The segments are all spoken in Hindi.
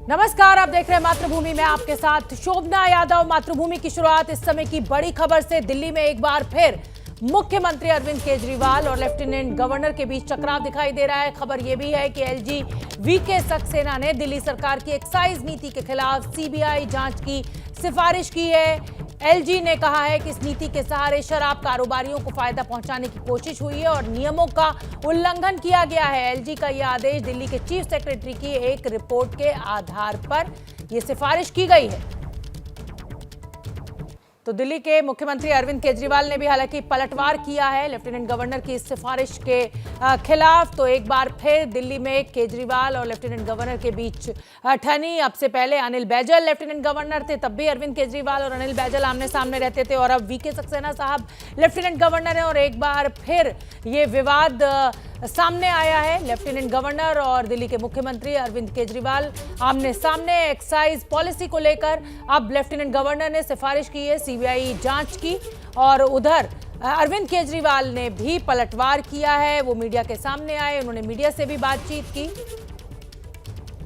नमस्कार, आप देख रहे हैं मातृभूमि में आपके साथ शोभना यादव। मातृभूमि की शुरुआत इस समय की बड़ी खबर से। दिल्ली में एक बार फिर मुख्यमंत्री अरविंद केजरीवाल और लेफ्टिनेंट गवर्नर के बीच टकराव दिखाई दे रहा है। खबर यह भी है कि एलजी वीके सक्सेना ने दिल्ली सरकार की एक्साइज नीति के खिलाफ सीबीआई जांच की सिफारिश की है। एलजी ने कहा है कि इस नीति के सहारे शराब कारोबारियों को फायदा पहुंचाने की कोशिश हुई है और नियमों का उल्लंघन किया गया है। एलजी का यह आदेश दिल्ली के चीफ सेक्रेटरी की एक रिपोर्ट के आधार पर यह सिफारिश की गई है। तो दिल्ली के मुख्यमंत्री अरविंद केजरीवाल ने भी हालांकि पलटवार किया है लेफ्टिनेंट गवर्नर की इस सिफारिश के खिलाफ। तो एक बार फिर दिल्ली में केजरीवाल और लेफ्टिनेंट गवर्नर के बीच ठनी। अब से पहले अनिल बैजल लेफ्टिनेंट गवर्नर थे, तब भी अरविंद केजरीवाल और अनिल बैजल आमने सामने रहते थे, और अब वीके सक्सेना साहब लेफ्टिनेंट गवर्नर हैं और एक बार फिर ये विवाद सामने आया है। लेफ्टिनेंट गवर्नर और दिल्ली के मुख्यमंत्री अरविंद केजरीवाल आमने सामने एक्साइज पॉलिसी को लेकर। अब लेफ्टिनेंट गवर्नर ने सिफारिश की है सीबीआई जांच की, और उधर अरविंद केजरीवाल ने भी पलटवार किया है। वो मीडिया के सामने आए, उन्होंने मीडिया से भी बातचीत की।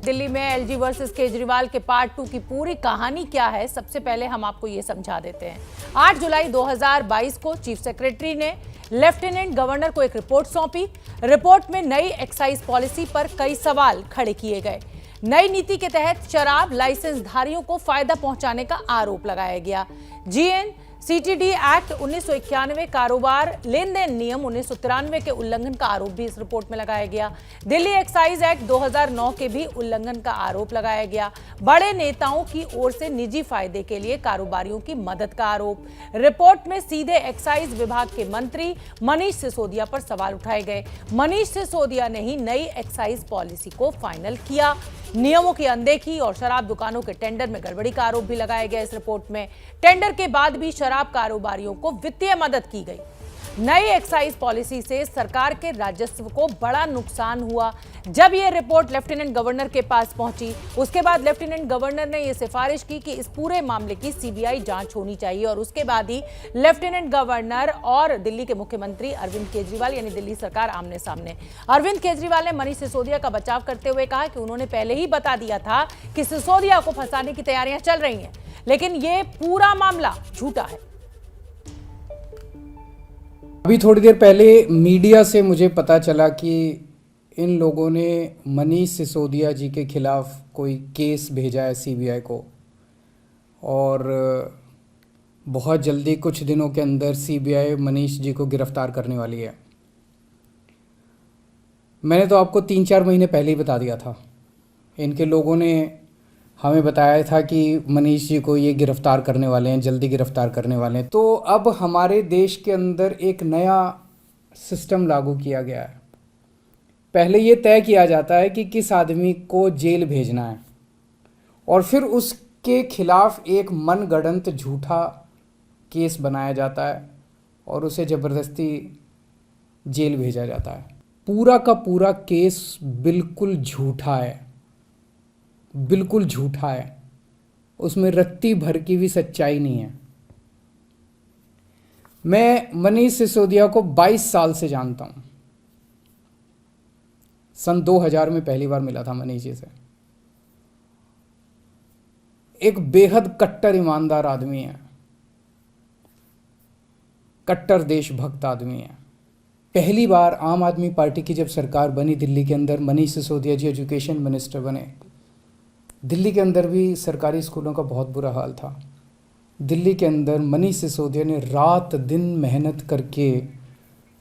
दिल्ली में एलजी वर्सेस केजरीवाल के पार्ट 2 की पूरी कहानी क्या है, सबसे पहले हम आपको ये समझा देते हैं। 8 जुलाई 2022 को चीफ सेक्रेटरी ने लेफ्टिनेंट गवर्नर को एक रिपोर्ट सौंपी। रिपोर्ट में नई एक्साइज पॉलिसी पर कई सवाल खड़े किए गए। नई नीति के तहत शराब लाइसेंसधारियों को फायदा पहुंचाने का आरोप लगाया गया। जीएनसीटीडी एक्ट 1991, कारोबार लेन देन नियम 1993 के उल्लंघन का आरोप भी इस रिपोर्ट में लगाया गया। दिल्ली एक्साइज एक्ट 2009 के भी उल्लंघन का आरोप लगाया गया। बड़े नेताओं की ओर से निजी फायदे के लिए कारोबारियों की मदद का आरोप। रिपोर्ट में सीधे एक्साइज विभाग के मंत्री मनीष सिसोदिया पर सवाल उठाए गए। मनीष सिसोदिया ने ही नई एक्साइज पॉलिसी को फाइनल किया। नियमों की अनदेखी और शराब दुकानों के टेंडर में गड़बड़ी का आरोप भी लगाया गया इस रिपोर्ट में। टेंडर के बाद भी शराब कारोबारियों को वित्तीय मदद की गई। नई एक्साइज पॉलिसी से सरकार के राजस्व को बड़ा नुकसान हुआ। जब यह रिपोर्ट लेफ्टिनेंट गवर्नर के पास पहुंची, उसके बाद लेफ्टिनेंट गवर्नर ने यह सिफारिश की कि इस पूरे मामले की सीबीआई जांच होनी चाहिए, और उसके बाद ही लेफ्टिनेंट गवर्नर और दिल्ली के मुख्यमंत्री अरविंद केजरीवाल यानी दिल्ली सरकार आमने सामने। अरविंद केजरीवाल ने मनीष सिसोदिया का बचाव करते हुए कहा कि उन्होंने पहले ही बता दिया था कि सिसोदिया को फंसाने की तैयारियां चल रही हैं, लेकिन यह पूरा मामला झूठा है। अभी थोड़ी देर पहले मीडिया से मुझे पता चला कि इन लोगों ने मनीष सिसोदिया जी के खिलाफ कोई केस भेजा है सीबीआई को, और बहुत जल्दी कुछ दिनों के अंदर सीबीआई मनीष जी को गिरफ्तार करने वाली है। मैंने तो आपको 3-4 महीने पहले ही बता दिया था। इनके लोगों ने हमें बताया था कि मनीष जी को ये गिरफ्तार करने वाले हैं, जल्दी गिरफ्तार करने वाले हैं। तो अब हमारे देश के अंदर एक नया सिस्टम लागू किया गया है। पहले ये तय किया जाता है कि किस आदमी को जेल भेजना है, और फिर उसके खिलाफ एक मनगढ़ंत झूठा केस बनाया जाता है और उसे ज़बरदस्ती जेल भेजा जाता है। पूरा का पूरा केस बिल्कुल झूठा है, बिल्कुल झूठा है। उसमें रत्ती भर की भी सच्चाई नहीं है। मैं मनीष सिसोदिया को 22 साल से जानता हूं। सन 2000 में पहली बार मिला था मनीष जी से। एक बेहद कट्टर ईमानदार आदमी है, कट्टर देशभक्त आदमी है। पहली बार आम आदमी पार्टी की जब सरकार बनी दिल्ली के अंदर, मनीष सिसोदिया जी एजुकेशन मिनिस्टर बने। दिल्ली के अंदर भी सरकारी स्कूलों का बहुत बुरा हाल था। दिल्ली के अंदर मनीष सिसोदिया ने रात दिन मेहनत करके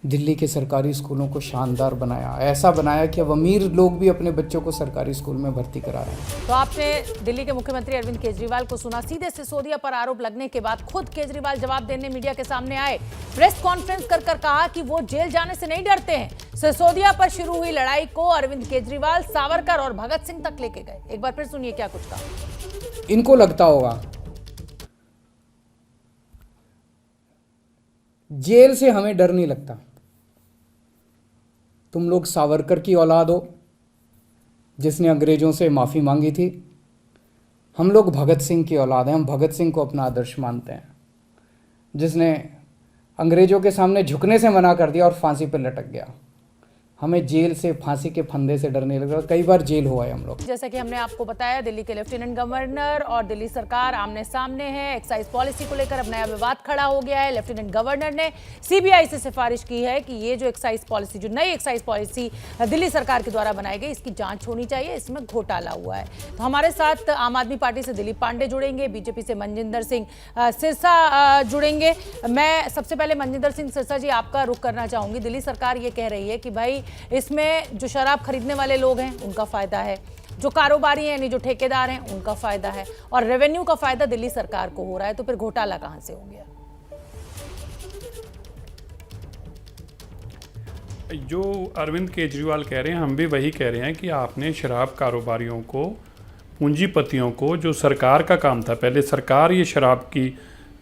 दिल्ली के सरकारी स्कूलों को शानदार बनाया। ऐसा बनाया कि अब अमीर लोग भी अपने बच्चों को सरकारी स्कूल में भर्ती करा रहे हैं। तो आपने दिल्ली के मुख्यमंत्री अरविंद केजरीवाल को सुना। सीधे सिसोदिया पर आरोप लगने के बाद खुद केजरीवाल जवाब देने मीडिया के सामने आए। प्रेस कॉन्फ्रेंस कर कहा कि वो जेल जाने से नहीं डरते हैं। सिसोदिया पर शुरू हुई लड़ाई को अरविंद केजरीवाल सावरकर और भगत सिंह तक लेके गए। एक बार फिर सुनिए क्या कुछ कहा। इनको लगता होगा जेल से हमें डर नहीं लगता। तुम लोग सावरकर की औलाद हो जिसने अंग्रेजों से माफ़ी मांगी थी। हम लोग भगत सिंह की औलाद हैं। हम भगत सिंह को अपना आदर्श मानते हैं, जिसने अंग्रेजों के सामने झुकने से मना कर दिया और फांसी पर लटक गया। हमें जेल से, फांसी के फंदे से डरने लगा। कई बार जेल हुआ है हम लोग। जैसा कि हमने आपको बताया, दिल्ली के लेफ्टिनेंट गवर्नर और दिल्ली सरकार आमने सामने है। एक्साइज पॉलिसी को लेकर अब नया विवाद खड़ा हो गया है। लेफ्टिनेंट गवर्नर ने सीबीआई से सिफारिश की है कि ये जो एक्साइज पॉलिसी, जो नई एक्साइज पॉलिसी दिल्ली सरकार के द्वारा बनाई गई, इसकी जांच होनी चाहिए, इसमें घोटाला हुआ है। तो हमारे साथ आम आदमी पार्टी से दिलीप पांडे जुड़ेंगे, बीजेपी से मनजिंदर सिंह सिरसा जुड़ेंगे। मैं सबसे पहले मनजिंदर सिंह सिरसा जी आपका रुख करना चाहूंगी। दिल्ली सरकार ये कह रही है कि भाई इसमें जो शराब खरीदने वाले लोग हैं उनका फायदा है, जो कारोबारी हैं यानी जो ठेकेदार हैं उनका फायदा है, और रेवेन्यू का फायदा दिल्ली सरकार को हो रहा है। तो फिर घोटाला कहां से हो गया? जो अरविंद केजरीवाल कह रहे हैं, हम भी वही कह रहे हैं कि आपने शराब कारोबारियों को, पूंजीपतियों को, जो सरकार का काम था, पहले सरकार ये शराब की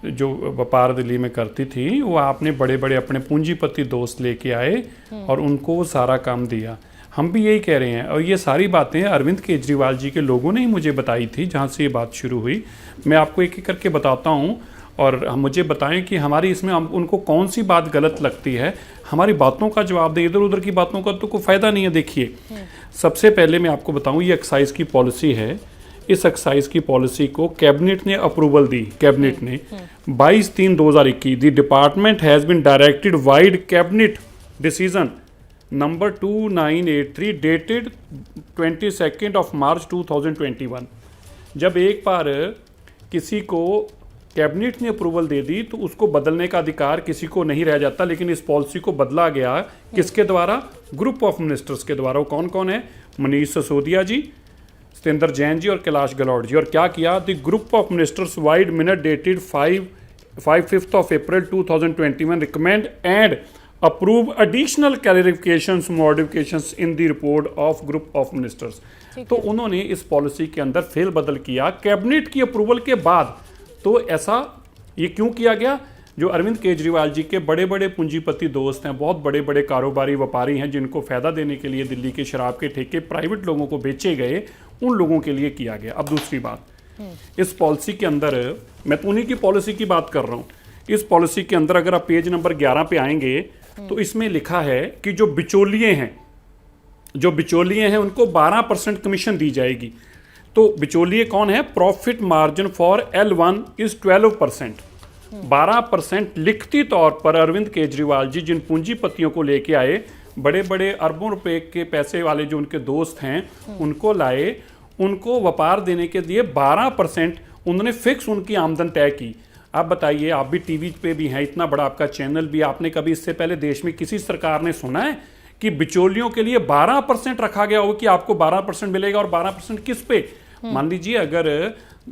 जो व्यापार दिल्ली में करती थी, वो आपने बड़े बड़े अपने पूंजीपति दोस्त लेके आए और उनको वो सारा काम दिया। हम भी यही कह रहे हैं, और ये सारी बातें अरविंद केजरीवाल जी के लोगों ने ही मुझे बताई थी, जहाँ से ये बात शुरू हुई। मैं आपको एक एक करके बताता हूँ और हम मुझे बताएं कि हमारी इसमें उनको कौन सी बात गलत लगती है, हमारी बातों का जवाब दें। इधर उधर की बातों का तो कोई फ़ायदा नहीं है। देखिए, सबसे पहले मैं आपको बताऊँ, ये एक्साइज की पॉलिसी है। इस एक्साइज की पॉलिसी को कैबिनेट ने अप्रूवल दी। कैबिनेट ने 22/3/2021 the department has been directed vide cabinet decision number 2983 dated 22 March 2021। जब एक बार किसी को कैबिनेट ने अप्रूवल दे दी तो उसको बदलने का अधिकार किसी को नहीं रह जाता, लेकिन इस पॉलिसी को बदला गया किसके द्वारा? ग्रुप ऑफ मिनिस्टर्स के द्वारा। वो कौन कौन है? मनीष सिसोदिया जी, सत्येंद्र जैन जी और कैलाश गहलोत जी। और क्या किया? The group of ministers wide minute dated 5th of April 2021 recommend and approve additional clarifications modifications in the report of group of ministers. तो उन्होंने इस पॉलिसी के अंदर फेल बदल किया कैबिनेट की अप्रूवल के बाद। तो ऐसा ये क्यों किया गया? जो अरविंद केजरीवाल जी के बड़े बड़े पूंजीपति दोस्त हैं, बहुत बड़े बड़े कारोबारी व्यापारी हैं, जिनको फ़ायदा देने के लिए दिल्ली के शराब के ठेके प्राइवेट लोगों को बेचे गए, उन लोगों के लिए किया गया। अब दूसरी बात, इस पॉलिसी के अंदर, मैं तो उन्हीं की पॉलिसी की बात कर रहा हूँ, इस पॉलिसी के अंदर अगर आप पेज नंबर 11 पे आएंगे तो इसमें लिखा है कि जो बिचौलिए हैं उनको 12% कमीशन दी जाएगी। तो बिचौलिए कौन है? Profit margin for L1 is 12%। 12% लिखती तौर पर अरविंद केजरीवाल जी जिन पूंजीपतियों को लेके आए, बड़े बड़े अरबों रुपए के पैसे वाले जो उनके दोस्त हैं, उनको लाए, उनको व्यापार देने के लिए 12% उन्होंने फिक्स उनकी आमदन तय की। आप बताइए, आप भी टीवी पे भी हैं, इतना बड़ा आपका चैनल भी, आपने कभी इससे पहले देश में किसी सरकार ने सुना है कि बिचौलियों के लिए 12% रखा गया हो कि आपको 12% मिलेगा? और 12% किस पे? मान लीजिए अगर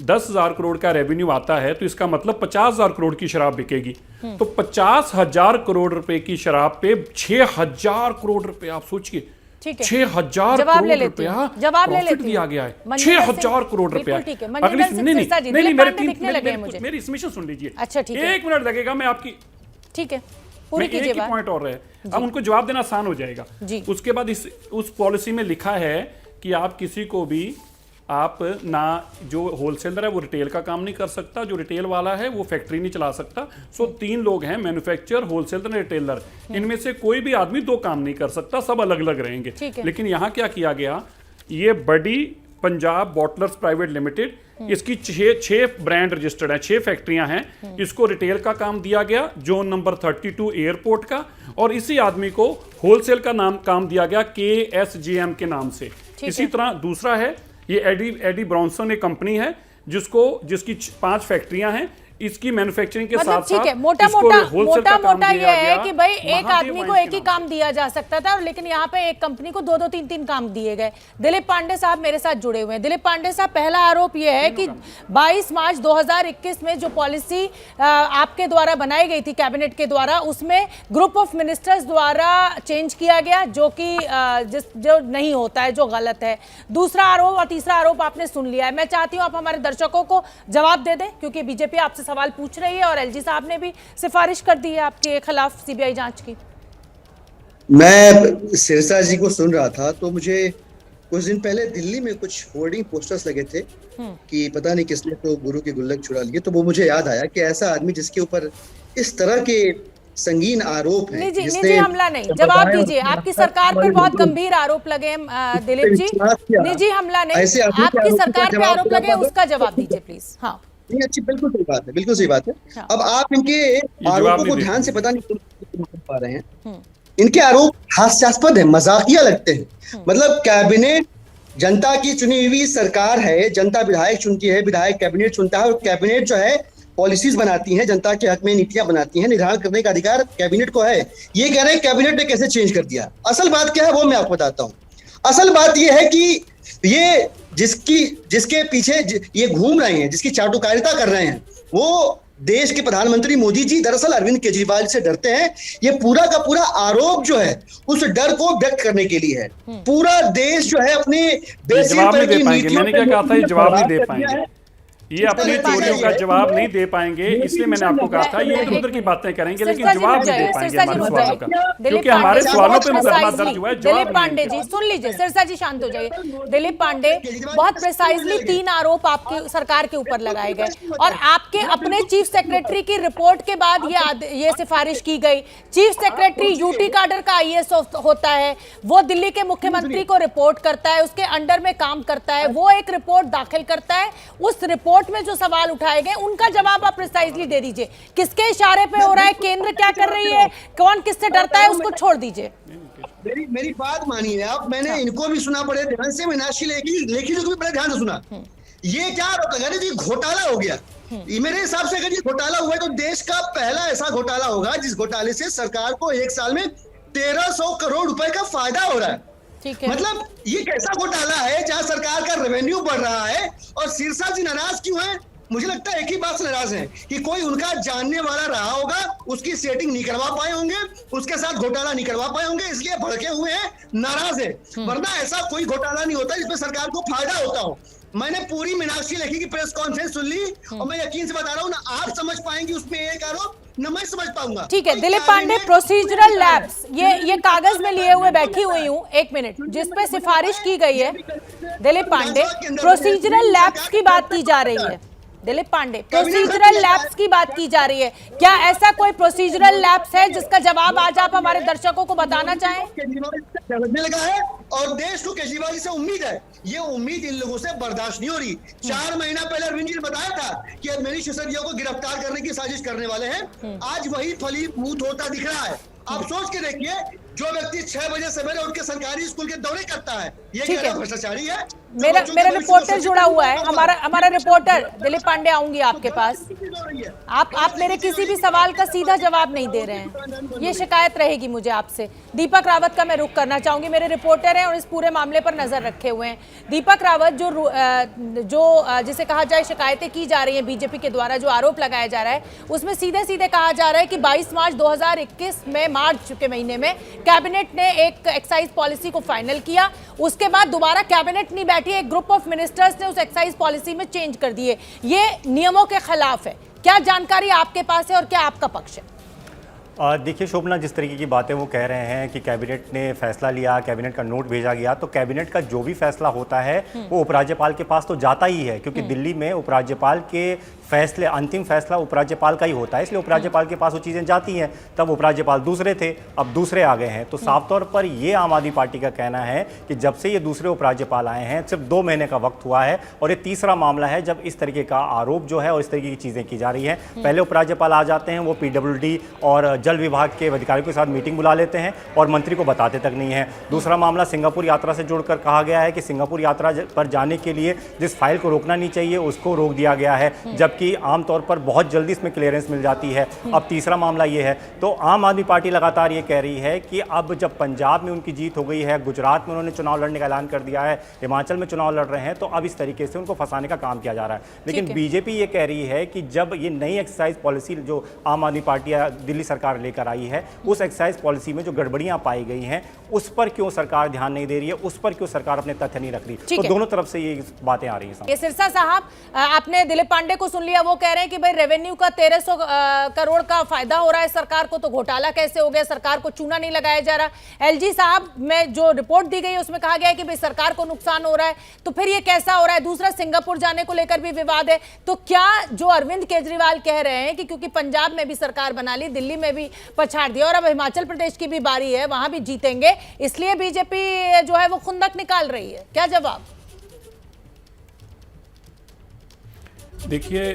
10,000 करोड़ का रेवेन्यू आता है तो इसका मतलब 50,000 करोड़ की शराब बिकेगी। तो 50,000 करोड़ रुपए की शराब पे 6,000 करोड़ रुपए, आप सोचिए, 6,000 करोड़ रुपया प्रॉफिट दिया गया है। 6,000 करोड़ रुपया। मेरी सबमिशन सुन लीजिए। अच्छा, ठीक है, 1 मिनट लगेगा, मैं आपकी, ठीक है, पूरी कीजिए बात। पॉइंट और है, अब उनको जवाब देना आसान हो जाएगा। उसके बाद उस पॉलिसी में लिखा है कि आप किसी को भी, आप ना, जो होलसेलर है वो रिटेल का काम नहीं कर सकता, जो रिटेल वाला है वो फैक्ट्री नहीं चला सकता। सो 3 लोग हैं, मैन्युफैक्चरर, होलसेलर, रिटेलर। इनमें से कोई भी आदमी 2 काम नहीं कर सकता, सब अलग अलग रहेंगे। लेकिन यहाँ क्या किया गया, ये बड़ी पंजाब बॉटलर्स प्राइवेट लिमिटेड, इसकी 6 ब्रांड रजिस्टर्ड है, 6 फैक्ट्रियां हैं। इसको रिटेल का काम दिया गया, जोन नंबर 32 एयरपोर्ट का, और इसी आदमी को होलसेल का काम दिया गया KSJM के नाम से। इसी तरह दूसरा है, ये एडी ब्रॉन्सन एक कंपनी है जिसकी 5 फैक्ट्रियां हैं। इसकी मैन्युफैक्चरिंग के साथ ठीक है, मोटा मोटा ये है कि भाई एक आदमी को एक ही काम दिया जा सकता था, लेकिन यहाँ पे एक कंपनी को 2-2 3-3 काम दिए गए। दिलीप पांडे साहब मेरे साथ जुड़े हुए हैं। दिलीप पांडे साहब, पहला आरोप ये है कि 22 मार्च 2021 में जो पॉलिसी आपके द्वारा बनाई गई थी कैबिनेट के द्वारा, उसमें ग्रुप ऑफ मिनिस्टर्स द्वारा चेंज किया गया, जो कि जो नहीं होता है, जो गलत है। दूसरा आरोप और तीसरा आरोप आपने सुन लिया है। मैं चाहती हूँ आप हमारे दर्शकों को जवाब दे दें, क्योंकि बीजेपी आपसे सवाल पूछ रही है और एलजी साहब ने भी सिफारिश कर दी है आपके खिलाफ सीबीआई जांच की। मैं सिरसा जी को सुन रहा था तो मुझे कुछ दिन पहले दिल्ली में कुछ होर्डिंग पोस्टर्स लगे थे कि पता नहीं किसने तो गुरु के गुल्लक छुड़ा लिए, तो वो मुझे याद आया कि ऐसा आदमी जिसके ऊपर इस तरह के संगीन आरोप है निजी हमला नहीं, जवाब दीजिए। आपकी सरकार पर बहुत गंभीर आरोप लगे हैं दिलीप जी। निजी हमला नहीं, आपकी सरकार पे आरोप लगे, उसका जवाब दीजिए प्लीज। हाँ नहीं, अच्छी बिल्कुल सही बात है, बिल्कुल सही बात है। हाँ। अब आप इनके आरोपों को ध्यान से पता नहीं पा रहे हैं। हम्म। इनके आरोप हास्यास्पद है, मजाकिया लगते हैं। मतलब कैबिनेट जनता की चुनी हुई सरकार है, जनता विधायक चुनती है, विधायक कैबिनेट चुनता है, और कैबिनेट जो है पॉलिसीज बनाती है, जनता के हक में नीतियां बनाती हैं, निर्धारण करने का अधिकार कैबिनेट को है। ये कह रहे हैं कैबिनेट ने कैसे चेंज कर दिया। असल बात क्या है वो मैं आपको बताता हूँ। असल बात ये है कि ये जिसके पीछे ये घूम रहे हैं, जिसकी चाटुकारिता कर रहे हैं, वो देश के प्रधानमंत्री मोदी जी दरअसल अरविंद केजरीवाल से डरते हैं। ये पूरा का पूरा आरोप जो है उस डर को व्यक्त करने के लिए है। पूरा देश जो है अपने जवाब नहीं दे पाएंगे। मैंने क्या कहा था, ये जवाब नहीं दे पाएंगे, ये अपनी चोरियों का जवाब नहीं दे पाएंगे, इसलिए मैंने आपको कहा था ये इधर उधर की बातें करेंगे लेकिन जवाब नहीं दे पाएंगे हमारे सवालों का, क्योंकि हमारे सवालों पे मुकदमा दर्ज हुआ है। दिलीप पांडे जी सुन लीजिए, सिरसा जी शांत हो जाइए। दिलीप पांडे, बहुत प्रिसाइजली 3 आरोप आपकी सरकार के ऊपर लगाए गए, और आपके अपने चीफ सेक्रेटरी की रिपोर्ट के बाद ये सिफारिश की गई। चीफ सेक्रेटरी यूटी काडर का आईएएस होता है, वो दिल्ली के मुख्यमंत्री को रिपोर्ट करता है, उसके अंडर में काम करता है, वो एक रिपोर्ट दाखिल करता है। उस रिपोर्ट में जो सवाल उठाए गए उनका जवाब आप प्रिसाइजली दे दीजिए। किसके इशारे पे हो रहा है, केंद्र क्या कर रही है, कौन किससे डरता है, उसको छोड़ दीजिए। मेरी बात मानिए आप। मैंने इनको भी सुना बड़े ध्यान से, मीनाक्षी लेखी को भी बड़े ध्यान से सुना। ये क्या आरोप लगा रहे थे, घोटाला हो गया। मेरे हिसाब से अगर ये घोटाला हुआ है तो देश का पहला ऐसा घोटाला होगा जिस घोटाले से सरकार को एक साल में 1300 करोड़ रुपए का फायदा हो रहा है। ठीक है। मतलब ये कैसा घोटाला है जहां सरकार का रेवेन्यू बढ़ रहा है और सिरसा जी नाराज क्यों है? मुझे लगता है एक ही बात से नाराज है कि कोई उनका जानने वाला रहा होगा, उसकी सेटिंग नहीं करवा पाए होंगे, उसके साथ घोटाला नहीं करवा पाए होंगे, इसलिए भड़के हुए हैं, नाराज है। वरना ऐसा कोई घोटाला नहीं होता जिसमें सरकार को फायदा होता हो। मैंने पूरी मीनाक्षी लेखी की प्रेस कॉन्फ्रेंस सुन ली और मैं यकीन से बता रहा हूँ ना आप समझ पाएंगे उसमें एक आरोप, न मैं समझ पाऊंगा। ठीक है दिलीप पांडे, प्रोसीजरल लैप्स, ये कागज में लिए हुए बैठी हुई हूँ, 1 मिनट, जिसपे सिफारिश की गई है। दिलीप पांडे, प्रोसीजरल लैप्स की बात की जा रही है। दिलीप पांडे, प्रोसीजरल लैप्स की बात की जा रही है। क्या ऐसा कोई प्रोसीजरल लैप्स है जिसका जवाब आज आप हमारे दर्शकों को बताना चाहें? केजरीवाल लगा है और देश को केजरीवाल से उम्मीद है। ये उम्मीद इन लोगों से बर्दाश्त नहीं हो रही। 4 महीना पहले अरविंद जी ने बताया था कि मनीष सिसोदिया को गिरफ्तार करने की साजिश करने वाले हैं। आज वही फलीभूत होता दिख रहा है। आप सोच के देखिए, जो व्यक्ति 6 बजे सवेरे उठ के सरकारी स्कूल के दौरे करता है, ये क्या भ्रष्टाचारी है? मेरा रिपोर्टर जुड़ा हुआ है, हमारा रिपोर्टर दिलीप पांडे, आऊंगी आपके पास। आप मेरे किसी भी सवाल का सीधा जवाब नहीं दे रहे हैं, ये शिकायत रहेगी मुझे आपसे। दीपक रावत का मैं रुख करना चाहूंगी, मेरे रिपोर्टर हैं और इस पूरे मामले पर नजर रखे हुए हैं। दीपक रावत, जो जिसे कहा जाए शिकायतें की जा रही है बीजेपी के द्वारा, जो आरोप लगाया जा रहा है, उसमें सीधे सीधे कहा जा रहा है कि 22 मार्च 2021 में, मार्च के महीने में कैबिनेट ने एक एक्साइज पॉलिसी को फाइनल किया। उसके बाद दोबारा कैबिनेट नहीं बैठी, एक ग्रुप ऑफ मिनिस्टर्स ने उस एक्साइज पॉलिसी में चेंज कर दिए। ये नियमों के खिलाफ है। क्या जानकारी आपके पास है और क्या आपका पक्ष है? देखिए शोभना, जिस तरीके की बातें वो कह रहे हैं कि कैबिनेट ने फैसला लिया, कैबिनेट का नोट भेजा गया, तो कैबिनेट का जो भी फैसला होता है वो उपराज्यपाल के पास तो जाता ही है, क्योंकि दिल्ली में उपराज्यपाल के फैसले, अंतिम फैसला उपराज्यपाल का ही होता है, इसलिए उपराज्यपाल के पास वो चीज़ें जाती हैं। तब उपराज्यपाल दूसरे थे, अब दूसरे आ गए हैं। तो साफ तौर पर ये आम आदमी पार्टी का कहना है कि जब से ये दूसरे उपराज्यपाल आए हैं, सिर्फ 2 महीने का वक्त हुआ है और ये तीसरा मामला है जब इस तरीके का आरोप जो है और इस तरीके की चीज़ें की जा रही है। पहले उपराज्यपाल आ जाते हैं, वो PWD और जल विभाग के अधिकारियों के साथ मीटिंग बुला लेते हैं और मंत्री को बताते तक नहीं है। दूसरा मामला सिंगापुर यात्रा से जोड़कर कहा गया है कि सिंगापुर यात्रा पर जाने के लिए जिस फाइल को रोकना नहीं चाहिए उसको रोक दिया गया है, जबकि आमतौर पर बहुत जल्दी इसमें क्लियरेंस मिल जाती है। अब तीसरा मामला ये है। तो आम आदमी पार्टी लगातार ये कह रही है कि अब जब पंजाब में उनकी जीत हो गई है, गुजरात में उन्होंने चुनाव लड़ने का ऐलान कर दिया है, हिमाचल में चुनाव लड़ रहे हैं, तो अब इस तरीके से उनको फंसाने का काम किया जा रहा है। लेकिन बीजेपी ये कह रही है कि जब ये नई एक्साइज पॉलिसी जो आम आदमी पार्टी या दिल्ली सरकार लेकर आई है, उस एक्साइज पॉलिसी में जो गड़बड़ियां पाई गई हैं उस पर क्यों सरकार ध्यान नहीं दे रही है, उस पर क्यों सरकार अपने तथ्य नहीं रख रही। तो दोनों तरफ से ये बातें आ रही हैं। सिरसा साहब, आपने दिलीप पांडे को सुन लिया। लिया, वो कह रहे हैं कि भाई रेवेन्यू का 1300 करोड़ का फायदा हो रहा है सरकार को, तो घोटाला कैसे हो गया, सरकार को चूना नहीं लगाया जा रहा। एलजी साहब में जो रिपोर्ट दी गई उसमें कहा गया है कि भाई सरकार को नुकसान हो रहा है, तो फिर ये कैसा हो रहा है। दूसरा, सिंगापुर जाने को लेकर भी विवाद है। तो क्या जो अरविंद केजरीवाल कह रहे हैं कि क्योंकि पंजाब में भी सरकार बना ली, दिल्ली में भी पछाड़ दिया और अब हिमाचल प्रदेश की भी बारी है, वहां भी जीतेंगे, इसलिए बीजेपी जो है वो खुंदक निकाल रही है, क्या जवाब? देखिए,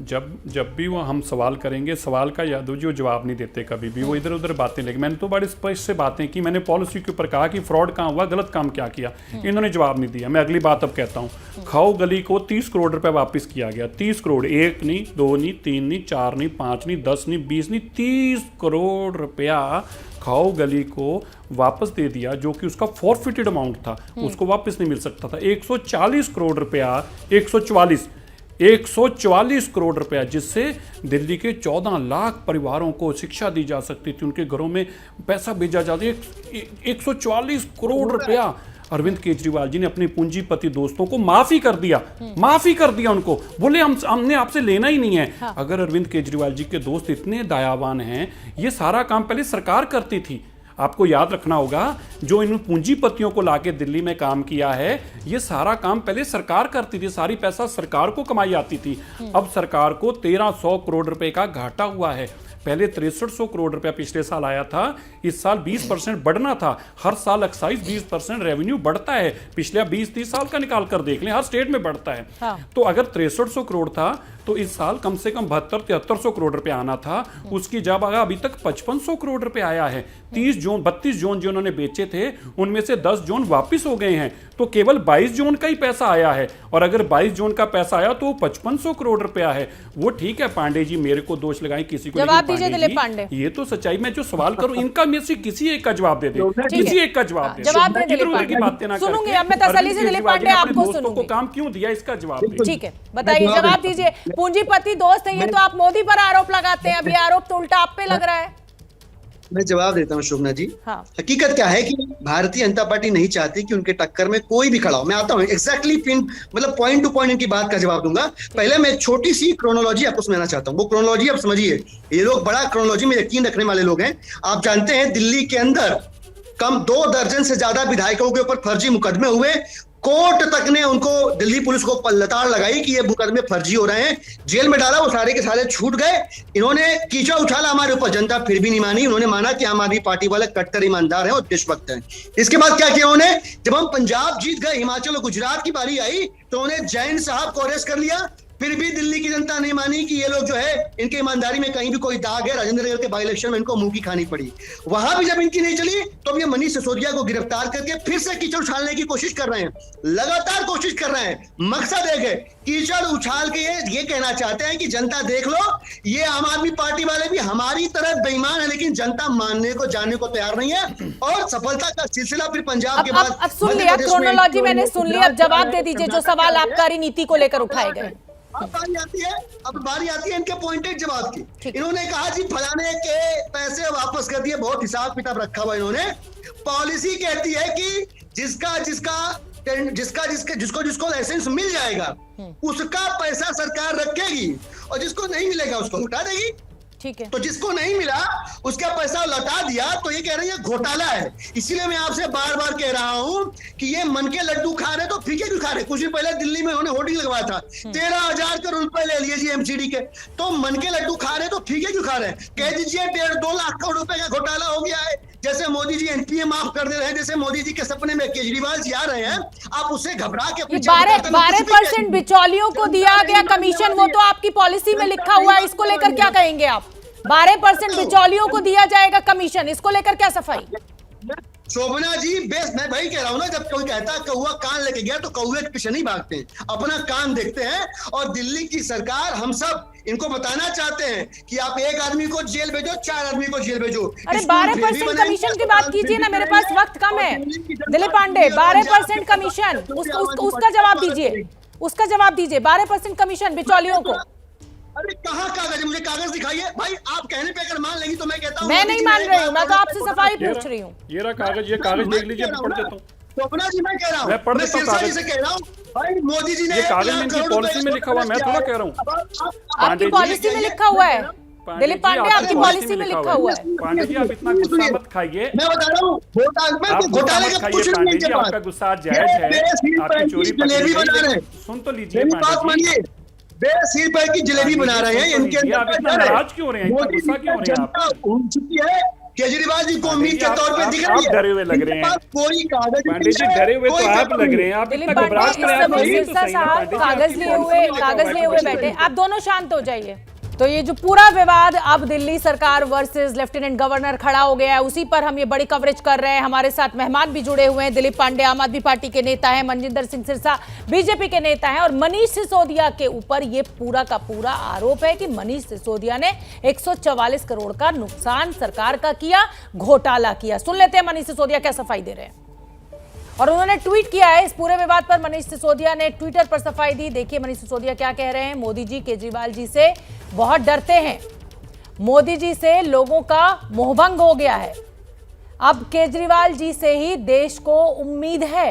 जब भी वो हम सवाल करेंगे, सवाल का यादव जी वो जवाब नहीं देते कभी भी, वो इधर उधर बातें लेके। मैंने तो बड़ी स्पष्ट से बातें की, मैंने पॉलिसी के ऊपर कहा कि फ्रॉड कहाँ हुआ, गलत काम क्या किया, इन्होंने जवाब नहीं दिया। मैं अगली बात अब कहता हूँ, खाओ गली को 30 करोड़ रुपए वापस किया गया। 30 करोड़, 1 नहीं, 2 नहीं, 3 नहीं, 4 नहीं, 5 नहीं, 10 नहीं, 20 नहीं, 30 करोड़ रुपया खाओ गली को वापस दे दिया, जो कि उसका फॉरफिटेड अमाउंट था, उसको वापस नहीं मिल सकता था। 140 करोड़ रुपया, 144 करोड़ रुपया, जिससे दिल्ली के 14 लाख परिवारों को शिक्षा दी जा सकती थी, उनके घरों में पैसा भेजा जाता। 144 करोड़ रुपया अरविंद केजरीवाल जी ने अपने पूंजीपति दोस्तों को माफी कर दिया उनको, बोले हमने आपसे लेना ही नहीं है। हाँ। अगर अरविंद केजरीवाल जी के दोस्त इतने दयावान हैं, ये सारा काम पहले सरकार करती थी। आपको याद रखना होगा, जो इन पूंजीपतियों को लाके दिल्ली में काम किया है, ये सारा काम पहले सरकार करती थी, सारी पैसा सरकार को कमाई आती थी। अब सरकार को 1300 करोड़ रुपए का घाटा हुआ है। पहले 6300 करोड़ रुपया पिछले साल आया था, इस साल 20% बढ़ना था। हर साल एक्साइज 20% रेवेन्यू बढ़ता है, पिछले 20-30 साल का निकाल कर देख लें, हर स्टेट में बढ़ता है। हाँ। तो अगर 6300 करोड़ था तो इस साल कम से कम 72-7300 करोड़ रुपए आना था, उसकी जगह अभी तक 5500 करोड़ रुपए आया है। 32 जोन जो उन्होंने बेचे थे, उनमें से 10 जोन वापिस हो गए हैं, तो केवल 22 जोन का ही पैसा आया है। और अगर 22 जोन का पैसा आया तो 5500 करोड़ रुपया है। वो ठीक है, पांडे जी मेरे को दोष लगाएं, किसी को जवाब दीजिए दिलीप पांडे। ये तो सच्चाई, मैं जो सवाल करूं इनका में से किसी एक का जवाब दे दे, किसी एक का जवाब दे। जवाब दे दिलीप इधर-उधर की पांडे। बातें ना सुनूंगी, करके अब मैं तसल्ली से दिलीप पांडे आपको सुनूंगी। काम क्यों दिया, इसका जवाब दे। ठीक है, बताइए, जवाब दीजिए। पूंजीपति दोस्त है ये, तो आप मोदी पर आरोप लगाते हैं, अब ये आरोप तो उल्टा आप पे लग रहा है। मैं जवाब देता हूँ शोभना जी। हाँ। हकीकत क्या है कि भारतीय जनता पार्टी नहीं चाहती कि उनके टक्कर में कोई भी खड़ा हो। मैं आता हूँ एग्जैक्टली मतलब पॉइंट टू पॉइंट इनकी बात का जवाब दूंगा। पहले मैं एक छोटी सी क्रोनोलॉजी आपको सुनाना चाहता हूँ। वो क्रोनोलॉजी आप समझिए, ये लोग बड़ा क्रोनोलॉजी में यकीन रखने वाले लोग हैं। आप जानते हैं दिल्ली के अंदर कम 2 दर्जन से ज्यादा विधायकों के ऊपर फर्जी मुकदमे हुए। कोर्ट तक ने उनको, दिल्ली पुलिस को लताड़ लगाई कि ये मुकदमे फर्जी हो रहे हैं, जेल में डाला, वो सारे के सारे छूट गए। इन्होंने कीचड़ उछाला हमारे ऊपर, जनता फिर भी नहीं मानी। उन्होंने माना कि आम आदमी पार्टी वाले कट्टर ईमानदार हैं और देशभक्त हैं। इसके बाद क्या किया उन्होंने, जब हम पंजाब जीत गए, हिमाचल और गुजरात की बारी आई, तो उन्होंने जैन साहब को अरेस्ट कर लिया। फिर भी दिल्ली की जनता नहीं मानी कि ये लोग जो है, इनके ईमानदारी में कहीं भी कोई दाग है। राजेंद्र नगर के बाई इलेक्शन में इनको मुंह की खानी पड़ी। वहां भी जब इनकी नहीं चली, तो अब ये मनीष सिसोदिया को गिरफ्तार करके फिर से कीचड़ उछालने की कोशिश कर रहे हैं, लगातार कोशिश कर रहे हैं। मकसद एक है, कीचड़ उछाल के ये कहना चाहते हैं कि जनता देख लो, ये आम आदमी पार्टी वाले भी हमारी तरह बेईमान है, लेकिन जनता मानने को जानने को तैयार नहीं है। और सफलता का सिलसिला फिर पंजाब के बाद। अब सुन लिया, क्रोनोलॉजी मैंने सुन लिया, अब जवाब दे दीजिए जो सवाल आबकारी नीति को लेकर उठाए गए। अब बारी आती है इनके पॉइंटेड जवाब की। इन्होंने कहा जी फलाने के पैसे वापस कर दिए, बहुत हिसाब किताब रखा हुआ इन्होंने। पॉलिसी कहती है कि जिसको लाइसेंस मिल जाएगा उसका पैसा सरकार रखेगी, और जिसको नहीं मिलेगा उसको लौटा देगी। ठीक है, तो जिसको नहीं मिला उसका पैसा लौटा दिया, तो ये कह रहे हैं घोटाला है। इसीलिए मैं आपसे बार बार कह रहा हूं कि ये मन के लड्डू खा रहे तो फीके क्यों खा रहे। कुछ दिन पहले दिल्ली में उन्होंने होर्डिंग लगवाया था, 13,000 करोड़ रुपए ले लिए जी एमसीडी के। तो मन के लड्डू खा रहे तो फीके क्यों खा रहे हैं। कह दीजिए 1.5-2 लाख करोड़ रुपए का घोटाला हो गया है। जैसे मोदी जी एनपीए माफ कर दे रहे हैं, जैसे मोदी जी के सपने में केजरीवाल जी आ रहे हैं, आप उससे घबरा के 12% बिचौलियों को दिया गया कमीशन, वो तो आपकी पॉलिसी में लिखा हुआ है, इसको लेकर क्या कहेंगे आप? 12% बिचौलियों को दिया जाएगा कमीशन, इसको लेकर क्या सफाई? शोभना जी बेस, मैं भाई कह रहा हूं ना, जब कोई कहता कौवा कान लेके गया तो कौवे के पीछे नहीं भागते हैं, अपना कान देखते हैं। और दिल्ली की सरकार, हम सब इनको बताना चाहते हैं कि आप एक आदमी को जेल भेजो, 4 आदमी को जेल भेजो। अरे 12% कमीशन की बात कीजिए ना, मेरे पास वक्त कम है। दिलीप पांडे, 12% कमीशन, उसका जवाब दीजिए, उसका जवाब दीजिए। 12% कमीशन बिचौलियों को। अरे कहाँ कागज है, मुझे कागज दिखाइए भाई। आप कहने पे अगर मान लेंगी तो मैं कहता हूँ, मैं नहीं मान रही हूँ, मैं तो आपसे सफाई पूछ रही हूँ। ये रहा कागज, ये कागज देख लीजिए, पढ़ देता हूँ। शोभना जी मैं कह रहा हूँ, मैं पढ़ मैं देता हूँ सिरसा जी कागज। से कह रहा हूँ, भाई मोदी जी ने ये 1 कागज में लाख इनकी करोड़ पॉलिसी में रुपए लिखा हुआ, मैं थोड़ा कह रहा हूँ। आपकी पांडे जी, पॉलिसी में लिखा हुआ है, दिलीप पांडे आपकी पॉलिसी में लिखा हुआ है। पांडे जी आप इतना गुस्सा मत खाइए, मैं बता रहा हूँ, आप गुस्सा घोटाले मत का खाइए कुछ नहीं पांडे है जी, इनके पास। आपका गुस्सा आज जायज है, बेसिर आपकी पैर चोरी की पकड़ी जलेबी गई, बना रहे लेकिन हैं। सुन तो लीजिए मेरी पांडे बात जी। मानिए, बेसिर पैर की जलेबी बना रहे हैं, इनके अंदर आप इतना नाराज क्यों हो रहे हैं, इतना गुस्सा क्यों हो रहे हैं आप? जनता उड़ चुकी है, केजरीवाल जी को उम्मीद के तौर पे दिख रही है। आप डरे हुए लग रहे हैं। इनके पास कोई कागज पांडे जी नहीं है, डरे हुए तो कोई आप कागज लग नहीं रहे है। हैं, आप दिलीप इतना पांडे, घबराहट इस में आप समय रहिए तो सिरसा सही ना साहब पांडे जी, कागज आपकी लिए पॉलिसी हुए में लिखा हुआ है, बैठे, आप दोनों शांत हो जाइए। तो ये जो पूरा विवाद अब दिल्ली सरकार वर्सेस लेफ्टिनेंट गवर्नर खड़ा हो गया है, उसी पर हम ये बड़ी कवरेज कर रहे हैं। हमारे साथ मेहमान भी जुड़े हुए हैं। दिलीप पांडे आम आदमी पार्टी के नेता हैं, मनजिंदर सिंह सिरसा बीजेपी के नेता हैं, और मनीष सिसोदिया के ऊपर ये पूरा का पूरा आरोप है कि मनीष सिसोदिया ने 144 करोड़ का नुकसान सरकार का किया, घोटाला किया। सुन लेते हैं मनीष सिसोदिया क्या सफाई दे रहे हैं। और उन्होंने ट्वीट किया है इस पूरे विवाद पर। मनीष सिसोदिया ने ट्विटर पर सफाई दी। देखिए मनीष सिसोदिया क्या कह रहे हैं। मोदी जी केजरीवाल जी से बहुत डरते हैं, मोदी जी से लोगों का मोहभंग हो गया है, अब केजरीवाल जी से ही देश को उम्मीद है।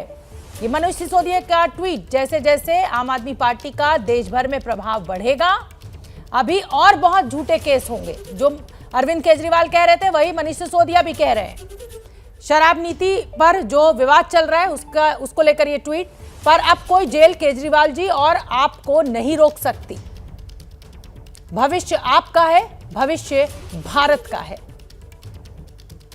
ये मनीष सिसोदिया का ट्वीट। जैसे जैसे आम आदमी पार्टी का देश भर में प्रभाव बढ़ेगा, अभी और बहुत झूठे केस होंगे। जो अरविंद केजरीवाल कह रहे थे वही मनीष सिसोदिया भी कह रहे हैं। शराब नीति पर जो विवाद चल रहा है उसको लेकर ये ट्वीट। पर अब कोई जेल केजरीवाल जी और आपको नहीं रोक सकती। भविष्य आपका है, भविष्य भारत का है।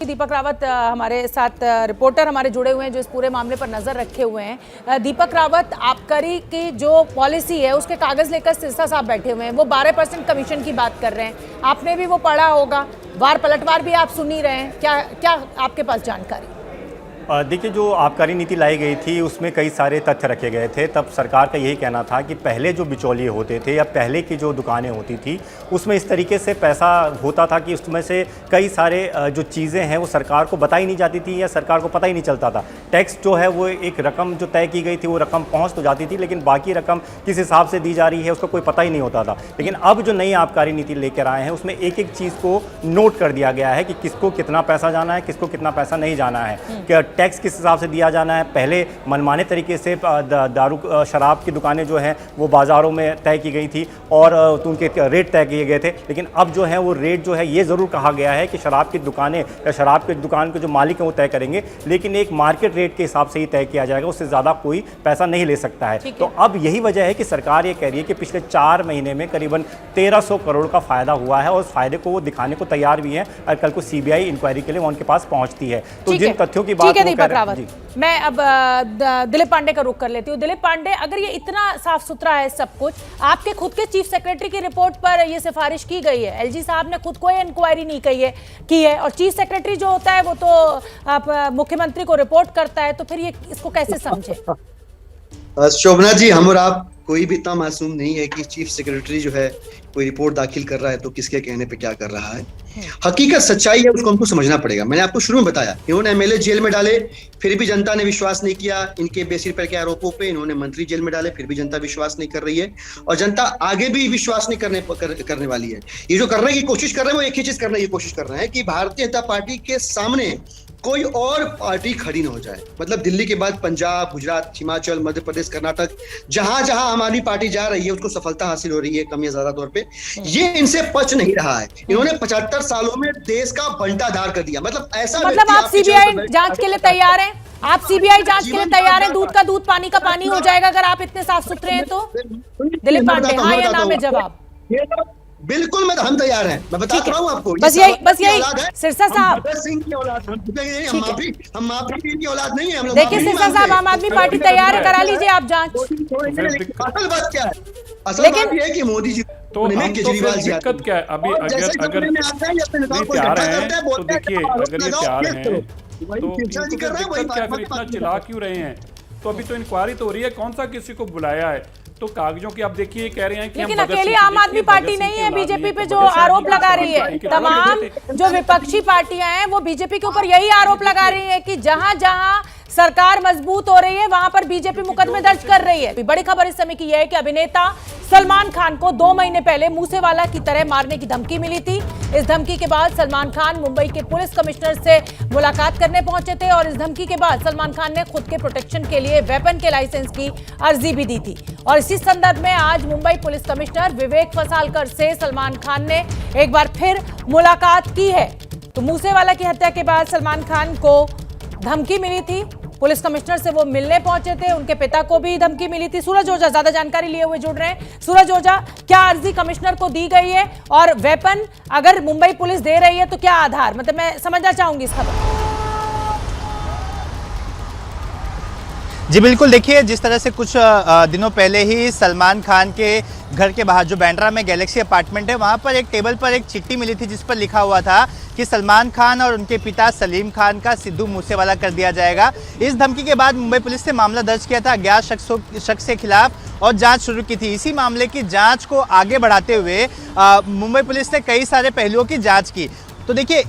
दीपक रावत हमारे साथ रिपोर्टर हमारे जुड़े हुए हैं जो इस पूरे मामले पर नजर रखे हुए हैं। दीपक रावत, आबकारी की जो पॉलिसी है उसके कागज लेकर सिरसा साहब बैठे हुए हैं, वो 12% कमीशन की बात कर रहे हैं। आपने भी वो पढ़ा होगा, वार पलटवार भी आप सुन ही रहे हैं। क्या आपके पास जानकारी? देखिए, जो आबकारी नीति लाई गई थी उसमें कई सारे तथ्य रखे गए थे। तब सरकार का यही कहना था कि पहले जो बिचौलिए होते थे या पहले की जो दुकानें होती थी उसमें इस तरीके से पैसा होता था कि उसमें से कई सारे जो चीज़ें हैं वो सरकार को बताई नहीं जाती थी या सरकार को पता ही नहीं चलता था। टैक्स जो है वो एक रकम जो तय की गई थी वो रकम पहुँच तो जाती थी, लेकिन बाकी रकम किस हिसाब से दी जा रही है उसका कोई पता ही नहीं होता था। लेकिन अब जो नई आबकारी नीति लेकर आए हैं उसमें एक एक चीज़ को नोट कर दिया गया है कि किसको कितना पैसा जाना है, किसको कितना पैसा नहीं जाना है, क्या टैक्स किस हिसाब से दिया जाना है। पहले मनमाने तरीके से दारू शराब की दुकानें जो हैं वो बाज़ारों में तय की गई थी और उनके रेट तय किए गए थे, लेकिन अब जो है वो रेट जो है ये ज़रूर कहा गया है कि शराब की दुकानें या शराब की दुकान के जो मालिक हैं वो तय करेंगे, लेकिन एक मार्केट रेट के हिसाब से ही तय किया जाएगा, उससे ज़्यादा कोई पैसा नहीं ले सकता है। तो अब यही वजह है कि सरकार ये कह रही है कि पिछले 4 महीने में करीबन 1300 करोड़ का फायदा हुआ है और उस फायदे को वो दिखाने को तैयार भी है और कल को सीबीआई इंक्वायरी के लिए वो उनके पास पहुंचती है। तो जिन तथ्यों की बात मैं अब दिलीप पांडे का रुख कर लेती हूँ। दिलीप पांडे, अगर ये इतना साफ सुथरा है सब कुछ, आपके खुद के चीफ सेक्रेटरी की रिपोर्ट पर ये सिफारिश की गई है, एलजी साहब ने खुद कोई इंक्वायरी नहीं की है और चीफ सेक्रेटरी जो होता है वो तो मुख्यमंत्री को रिपोर्ट करता है, तो फिर ये इसको कैसे समझे? शोभना जी, हम और आप कोई भी इतना मासूम नहीं है कि चीफ सेक्रेटरी जो है कोई रिपोर्ट दाखिल कर रहा है तो किसके कहने पे क्या कर रहा है। हकीकत सच्चाई है, उसको हमको समझना पड़ेगा। मैंने आपको शुरू में बताया, इन्होंने एमएलए जेल में डाले, फिर भी जनता ने विश्वास नहीं किया इनके बेसिर पर के आरोपों पे। इन्होंने मंत्री जेल में डाले, फिर भी जनता विश्वास नहीं कर रही है और जनता आगे भी विश्वास नहीं करने वाली है। ये जो करने की कोशिश कर रहे हैं वो एक ही चीज करने की कोशिश कर रहे हैं कि भारतीय जनता पार्टी के सामने कोई और पार्टी खड़ी ना हो जाए। मतलब दिल्ली के बाद पंजाब, गुजरात, हिमाचल, मध्य प्रदेश, कर्नाटक, जहां जहां आम आदमी पार्टी जा रही है उसको सफलता हासिल हो रही है कम या ज्यादा तौर पे। ये इनसे पच नहीं रहा है। इन्होंने 75 सालों में देश का बंटाधार कर दिया। मतलब ऐसा, मतलब आप सीबीआई जांच के लिए तैयार हैं? आप सीबीआई जांच के लिए तैयार हैं? दूध का दूध, पानी का पानी हो जाएगा अगर आप इतने साफ सुथरे हैं तो? दिलीप पांडे, हाँ या ना में जवाब? बिल्कुल, हम तैयार हैं। मैं बता रहा हूँ आपको। बस यही सिरसा साहब, सिंह की औलाद, हम माफी की औलाद नहीं है हम लोग। देखिए सिरसा साहब, आम आदमी पार्टी तैयार है, करा लीजिए आप जांच। असल बात क्या है? असल बात ये है कि मोदी जी तो केजरीवाल जी दिक्कत क्या है? अभी अगर तैयार हैं तो देखिए, अगर ये तैयार हैं तो दिक्कत क्या, फिर इतना चिल्ला क्यों रहे हैं? तो अभी तो इंक्वायरी तो हो रही है, कौन सा किसी को बुलाया है? तो कागजों की आप देखिए कह रहे हैं कि लेकिन अकेली आम आदमी पार्टी नहीं है बीजेपी पे जो आरोप लगा रही है। तमाम जो विपक्षी पार्टियां हैं वो बीजेपी के ऊपर यही आरोप लगा रही है कि जहां जहां सरकार मजबूत हो रही है, वहां पर बीजेपी मुकदमे दर्ज कर रही है। बड़ी खबर इस समय की यह है कि अभिनेता सलमान खान को 2 महीने पहले मूसेवाला की तरह मारने की धमकी मिली थी। इस धमकी के बाद सलमान खान मुंबई के पुलिस कमिश्नर से मुलाकात करने पहुंचे थे और इस धमकी के बाद सलमान खान ने खुद के प्रोटेक्शन के लिए वेपन के लाइसेंस की अर्जी भी दी थी। और इसी संदर्भ में आज मुंबई पुलिस कमिश्नर विवेक फसालकर से सलमान खान ने एक बार फिर मुलाकात की है। तो मूसेवाला की हत्या के बाद सलमान खान को धमकी मिली थी, पुलिस कमिश्नर से वो मिलने पहुंचे थे, उनके पिता को भी धमकी मिली थी। सूरज ओझा ज्यादा जानकारी लिए हुए जुड़ रहे हैं। सूरज ओझा, क्या अर्जी कमिश्नर को दी गई है और वेपन अगर मुंबई पुलिस दे रही है तो क्या आधार, मतलब मैं समझना चाहूंगी इस खबर। जी बिल्कुल, देखिए जिस तरह से कुछ दिनों पहले ही सलमान खान के घर के बाहर जो बांद्रा में गैलेक्सी अपार्टमेंट है, वहाँ पर एक टेबल पर एक चिट्ठी मिली थी जिस पर लिखा हुआ था कि सलमान खान और उनके पिता सलीम खान का सिद्धू मूसेवाला कर दिया जाएगा। इस धमकी के बाद मुंबई पुलिस ने मामला दर्ज किया था अज्ञात शख्स के खिलाफ और जांच शुरू की थी। इसी मामले की जांच को आगे बढ़ाते हुए मुंबई पुलिस ने कई सारे पहलुओं की जाँच की। तो देखिए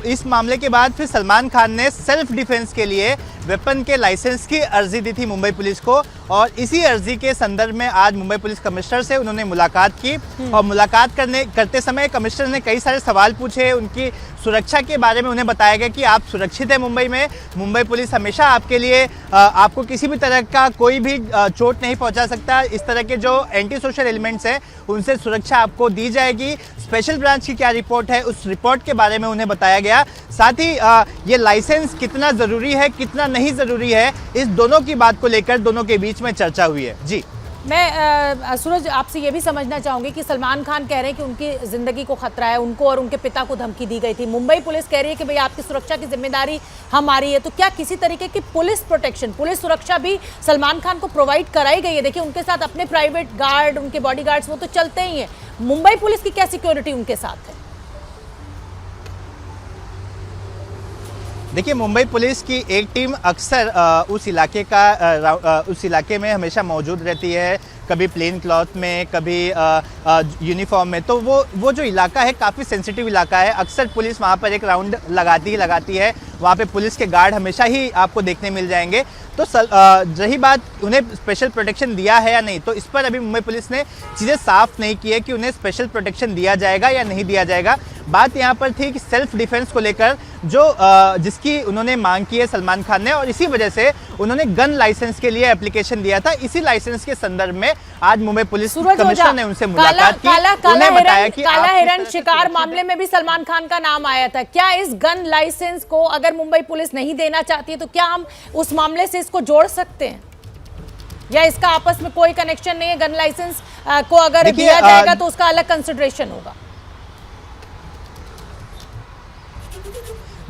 इस मामले के बाद फिर सलमान खान ने सेल्फ डिफेंस के लिए वेपन के लाइसेंस की अर्जी दी थी मुंबई पुलिस को और इसी अर्जी के संदर्भ में आज मुंबई पुलिस कमिश्नर से उन्होंने मुलाकात की और मुलाकात करते समय कमिश्नर ने कई सारे सवाल पूछे। उनकी सुरक्षा के बारे में उन्हें बताया गया कि आप सुरक्षित हैं मुंबई में, मुंबई पुलिस हमेशा आपके लिए आपको किसी भी तरह का कोई भी चोट नहीं पहुंचा सकता। इस तरह के जो एंटी सोशल एलिमेंट्स हैं उनसे सुरक्षा आपको दी जाएगी। स्पेशल ब्रांच की क्या रिपोर्ट है, उस रिपोर्ट के बारे में उन्हें बताया गया। साथ ही ये लाइसेंस कितना ज़रूरी है कितना नहीं ज़रूरी है, इस दोनों की बात को लेकर दोनों के बीच में चर्चा हुई है। जी मैं सूरज आपसे ये भी समझना चाहूंगी कि सलमान खान कह रहे हैं कि उनकी जिंदगी को खतरा है, उनको और उनके पिता को धमकी दी गई थी। मुंबई पुलिस कह रही है कि भाई आपकी सुरक्षा की जिम्मेदारी हमारी है। तो क्या किसी तरीके की पुलिस प्रोटेक्शन, पुलिस सुरक्षा भी सलमान खान को प्रोवाइड कराई गई है? देखिए उनके साथ अपने प्राइवेट गार्ड, उनके बॉडी गार्ड्स वो तो चलते ही हैं। मुंबई पुलिस की क्या सिक्योरिटी उनके साथ है? देखिए मुंबई पुलिस की एक टीम अक्सर उस इलाके में हमेशा मौजूद रहती है, कभी प्लेन क्लॉथ में, कभी यूनिफॉर्म में। तो वो जो इलाका है काफ़ी सेंसिटिव इलाका है। अक्सर पुलिस वहाँ पर एक राउंड लगाती है। वहाँ पे पुलिस के गार्ड हमेशा ही आपको देखने मिल जाएंगे। तो रही बात उन्हें स्पेशल प्रोटेक्शन दिया है या नहीं, तो इस पर अभी मुंबई पुलिस ने चीज़ें साफ नहीं की है कि उन्हें स्पेशल प्रोटेक्शन दिया जाएगा या नहीं दिया जाएगा। बात यहाँ पर थी कि सेल्फ डिफेंस को लेकर जिसकी उन्होंने मांग की है सलमान खान ने, और इसी वजह से उन्होंने गन लाइसेंस के लिए एप्लीकेशन दिया था। इसी लाइसेंस के संदर्भ में आज मुंबई पुलिस कमिश्नर ने उनसे मुलाकात की। उन्हें बताया कि काला हिरण शिकार मामले में भी सलमान खान का नाम आया था। क्या इस गन लाइसेंस को अगर मुंबई पुलिस नहीं देना चाहती है तो क्या हम उस मामले से इसको जोड़ सकते हैं, या इसका आपस में कोई कनेक्शन नहीं है? गन लाइसेंस को अगर दिया जाएगा तो उसका अलग कंसिडरेशन होगा।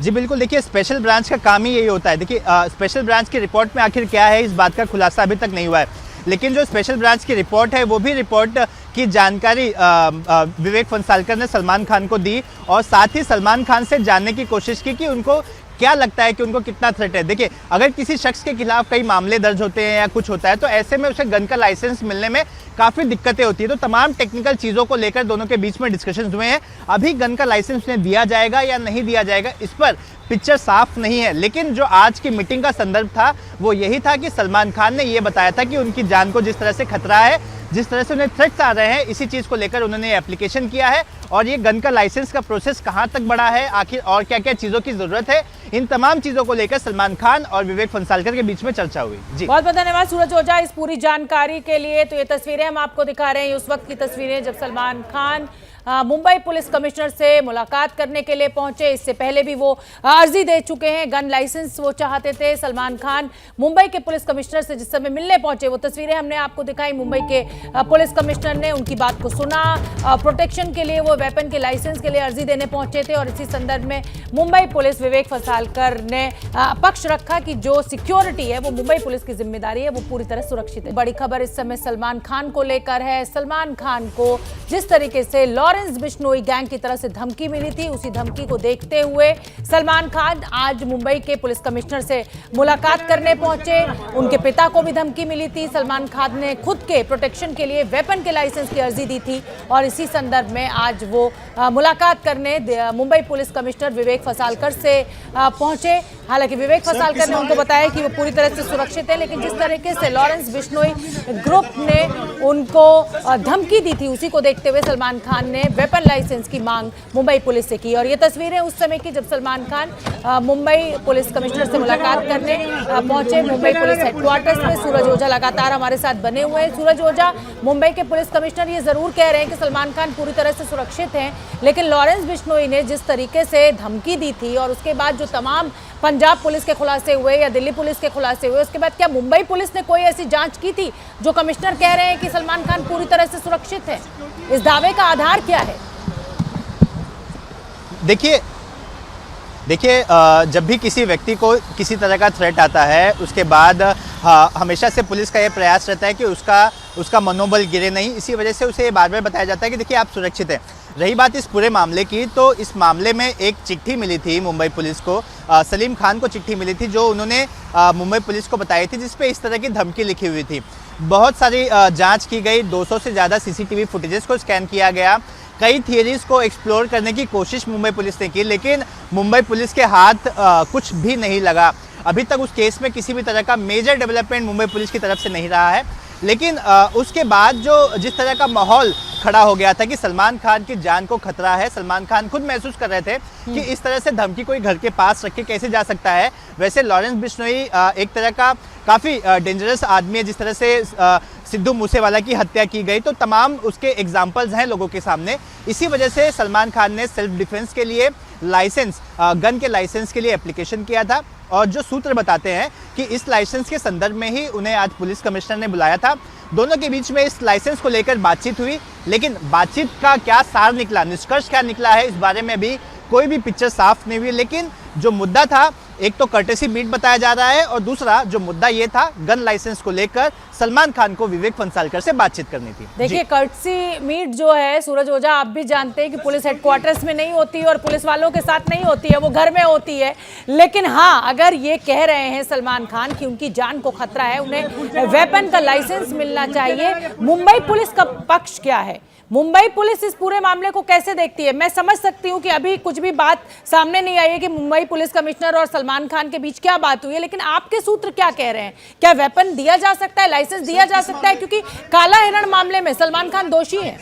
जी बिल्कुल, देखिए स्पेशल ब्रांच का काम ही यही होता है। देखिए स्पेशल ब्रांच की रिपोर्ट में आखिर क्या है, इस बात का खुलासा अभी तक नहीं हुआ है। लेकिन जो स्पेशल ब्रांच की रिपोर्ट है वो भी रिपोर्ट की जानकारी विवेक फंसालकर ने सलमान खान को दी और साथ ही सलमान खान से जानने की कोशिश की कि उनको क्या लगता है कि उनको कितना थ्रेट है। देखिए अगर किसी शख्स के खिलाफ कई मामले दर्ज होते हैं या कुछ होता है तो ऐसे में उसे गन का लाइसेंस मिलने में काफ़ी दिक्कतें होती है। तो तमाम टेक्निकल चीज़ों को लेकर दोनों के बीच में डिस्कशंस हुए हैं। अभी गन का लाइसेंस उन्हें दिया जाएगा या नहीं दिया जाएगा इस पर पिक्चर साफ नहीं है। लेकिन जो आज की मीटिंग का संदर्भ था वो यही था कि सलमान खान ने ये बताया था कि उनकी जान को जिस तरह से खतरा है, जिस तरह से उन्हें थ्रेट्स आ रहे हैं, इसी चीज़ को लेकर उन्होंने एप्लीकेशन किया है। और ये गन का लाइसेंस का प्रोसेस कहाँ तक बढ़ा है, आखिर और क्या क्या चीज़ों की ज़रूरत है, इन तमाम चीज़ों को लेकर सलमान खान और विवेक फंसालकर के बीच में चर्चा हुई। जी बहुत बहुत धन्यवाद सूरज ओझा इस पूरी जानकारी के लिए। तो ये तस्वीरें हम आपको दिखा रहे हैं, उस वक्त की तस्वीरें जब सलमान खान मुंबई पुलिस कमिश्नर से मुलाकात करने के लिए पहुंचे। इससे पहले भी वो अर्जी दे चुके हैं, गन लाइसेंस वो चाहते थे। सलमान खान मुंबई के पुलिस कमिश्नर से जिस समय मिलने पहुंचे वो तस्वीरें हमने आपको दिखाई। मुंबई के पुलिस कमिश्नर ने उनकी बात को सुना, प्रोटेक्शन के लिए वो वेपन के लाइसेंस के लिए अर्जी देने पहुंचे थे और इसी संदर्भ में मुंबई पुलिस विवेक फंसालकर ने पक्ष रखा कि जो सिक्योरिटी है वो मुंबई पुलिस की जिम्मेदारी है, वो पूरी तरह सुरक्षित है। बड़ी खबर इस समय सलमान खान को लेकर है। सलमान खान को जिस तरीके से लॉरेंस बिश्नोई गैंग की तरफ से धमकी मिली थी, उसी धमकी को देखते हुए सलमान खान आज मुंबई के पुलिस कमिश्नर से मुलाकात करने पहुंचे। उनके पिता को भी धमकी मिली थी। सलमान खान ने खुद के प्रोटेक्शन के लिए वेपन के लाइसेंस की अर्जी दी थी और इसी संदर्भ में आज वो मुलाकात करने मुंबई पुलिस कमिश्नर विवेक फंसालकर से पहुंचे। हालांकि विवेक फसालकर ने उनको बताया कि वो पूरी तरह से सुरक्षित है, लेकिन जिस तरीके से लॉरेंस बिश्नोई ग्रुप ने उनको धमकी दी थी, उसी को देखते हुए सलमान खान ने वेपन लाइसेंस की मांग मुंबई पुलिस से की। और ये तस्वीरें उस समय की जब सलमान खान मुंबई पुलिस कमिश्नर से मुलाकात करने पहुंचे मुंबई पुलिस हेडक्वार्टर्स में। सूरज ओझा लगातार हमारे साथ बने हुए हैं। सूरज ओझा, मुंबई के पुलिस कमिश्नर ये जरूर कह रहे हैं कि सलमान खान पूरी तरह से सुरक्षित हैं, लेकिन लॉरेंस बिश्नोई ने जिस तरीके से धमकी दी थी और उसके बाद जो तमाम पंजाब पुलिस के खुलासे हुए या दिल्ली पुलिस के खुलासे हुए, उसके बाद क्या मुंबई पुलिस ने कोई ऐसी जांच की थी जो कमिश्नर कह रहे हैं कि सलमान खान पूरी तरह से सुरक्षित है? इस दावे का आधार क्या है? देखिए जब भी किसी व्यक्ति को किसी तरह का थ्रेट आता है, उसके बाद हमेशा से पुलिस का ये प्रयास रहता है कि उसका मनोबल गिरे नहीं। इसी वजह से उसे बार बार बताया जाता है कि देखिए आप सुरक्षित हैं। रही बात इस पूरे मामले की, तो इस मामले में एक चिट्ठी मिली थी मुंबई पुलिस को, सलीम खान को चिट्ठी मिली थी जो उन्होंने मुंबई पुलिस को बताई थी, जिस पे इस तरह की धमकी लिखी हुई थी। बहुत सारी जांच की गई, 200 से ज़्यादा सीसीटीवी फुटेजेस को स्कैन किया गया, कई थियरीज को एक्सप्लोर करने की कोशिश मुंबई पुलिस ने की, लेकिन मुंबई पुलिस के हाथ कुछ भी नहीं लगा। अभी तक उस केस में किसी भी तरह का मेजर डेवलपमेंट मुंबई पुलिस की तरफ से नहीं रहा है। लेकिन उसके बाद जिस तरह का माहौल खड़ा हो गया था कि सलमान खान की जान को खतरा है, सलमान खान खुद महसूस कर रहे थे कि इस तरह से धमकी कोई घर के पास रख के कैसे जा सकता है। वैसे लॉरेंस बिश्नोई एक तरह का काफ़ी डेंजरस आदमी है। जिस तरह से सिद्धू मूसेवाला की हत्या की गई, तो तमाम उसके एग्जाम्पल्स हैं लोगों के सामने। इसी वजह से सलमान खान ने सेल्फ डिफेंस के लिए गन के लाइसेंस के लिए एप्लीकेशन किया था। और जो सूत्र बताते हैं कि इस लाइसेंस के संदर्भ में ही उन्हें आज पुलिस कमिश्नर ने बुलाया था। दोनों के बीच में इस लाइसेंस को लेकर बातचीत हुई, लेकिन बातचीत का क्या सार निकला, निष्कर्ष क्या निकला है, इस बारे में भी कोई भी पिक्चर साफ नहीं हुई। लेकिन जो मुद्दा था, एक तो कर्टेसी मीट बताया जा रहा है और दूसरा जो मुद्दा ये था गन लाइसेंस को लेकर सलमान खान को विवेक फंसालकर से बातचीत करनी थी। देखिए कर्टेसी मीट जो है सूरज ओझा, आप भी जानते हैं कि पुलिस हेडक्वार्टर्स में नहीं होती और पुलिस वालों के साथ नहीं होती है, वो घर में होती है। लेकिन हाँ, अगर ये कह रहे हैं सलमान खान कि उनकी जान को खतरा है, उन्हें वेपन का लाइसेंस मिलना चाहिए, मुंबई पुलिस का पक्ष क्या है? मुंबई पुलिस इस पूरे मामले को कैसे देखती है? मैं समझ सकती हूँ कि अभी कुछ भी बात सामने नहीं आई है कि मुंबई पुलिस कमिश्नर और सलमान खान के बीच क्या बात हुई है, लेकिन आपके सूत्र क्या कह रहे हैं? क्या वेपन दिया जा सकता है, लाइसेंस दिया जा सकता है? क्योंकि काला हिरण मामले में सलमान खान दोषी हैं।